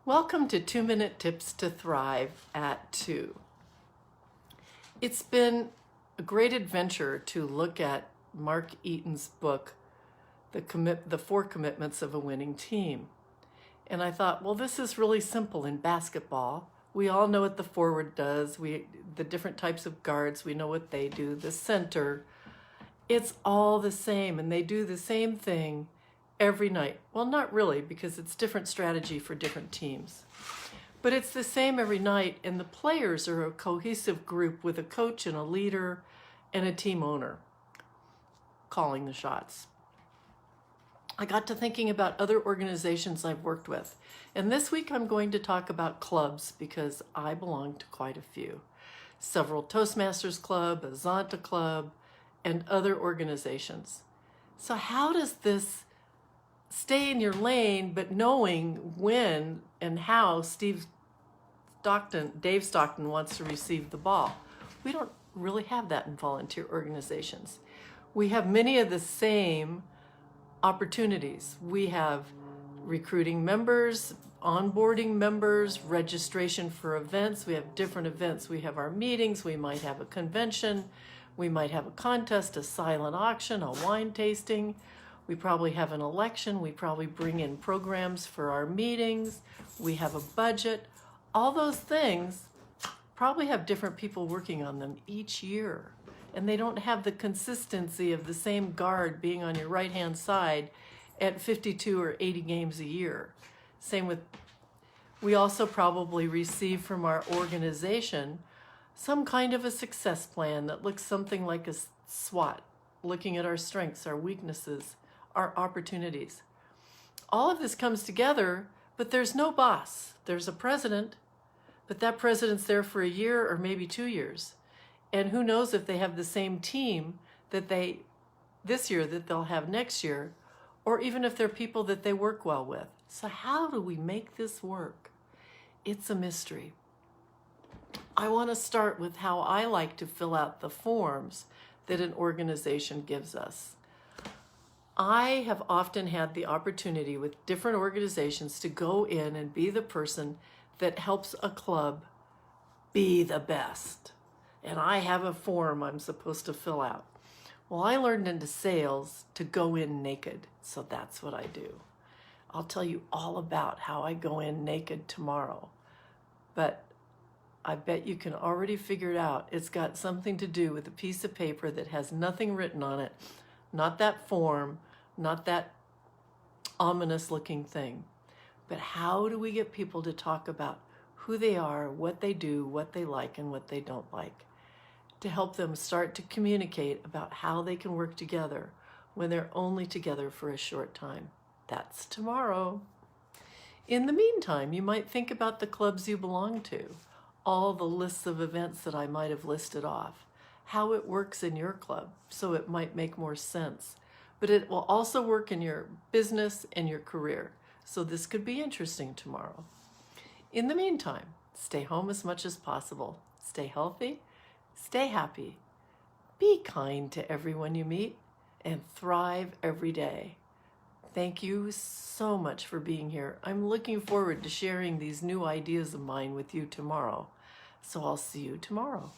Welcome to 2-Minute Tips to Thrive at 2. It's been a great adventure to look at Mark Eaton's book, The 4 Commitments of a Winning Team. And I thought, well, this is really simple in basketball. We all know what the forward does. The different types of guards, we know what they do. The center, it's all the same, and they do the same thing every night. Well, not really, because it's different strategy for different teams. But it's the same every night, and the players are a cohesive group with a coach and a leader and a team owner calling the shots. I got to thinking about other organizations I've worked with. And this week I'm going to talk about clubs because I belong to quite a few. Several Toastmasters Club, a Zonta Club, and other organizations. So how does this stay in your lane, but knowing when and how Dave Stockton wants to receive the ball? We don't really have that in volunteer organizations. We have many of the same opportunities. We have recruiting members, onboarding members, registration for events. We have different events. We have our meetings. We might have a convention. We might have a contest, a silent auction, a wine tasting. We probably have an election. We probably bring in programs for our meetings. We have a budget. All those things probably have different people working on them each year. And they don't have the consistency of the same guard being on your right-hand side at 52 or 80 games a year. Same with, we also probably receive from our organization some kind of a success plan that looks something like a SWOT, looking at our strengths, our weaknesses, our opportunities. All of this comes together, but there's no boss. There's a president, but that president's there for a year or maybe 2 years. And who knows if they have the same team that this year that they'll have next year, or even if they're people that they work well with. So how do we make this work? It's a mystery. I want to start with how I like to fill out the forms that an organization gives us. I have often had the opportunity with different organizations to go in and be the person that helps a club be the best. And I have a form I'm supposed to fill out. Well, I learned into sales to go in naked, so that's what I do. I'll tell you all about how I go in naked tomorrow, but I bet you can already figure it out. It's got something to do with a piece of paper that has nothing written on it, not that form, not that ominous looking thing. But how do we get people to talk about who they are, what they do, what they like, and what they don't like, to help them start to communicate about how they can work together when they're only together for a short time? That's tomorrow. In the meantime, you might think about the clubs you belong to, all the lists of events that I might have listed off, how it works in your club, so it might make more sense. But it will also work in your business and your career, so this could be interesting tomorrow. In the meantime, stay home as much as possible. Stay healthy, stay happy, be kind to everyone you meet, and thrive every day. Thank you so much for being here. I'm looking forward to sharing these new ideas of mine with you tomorrow. So I'll see you tomorrow.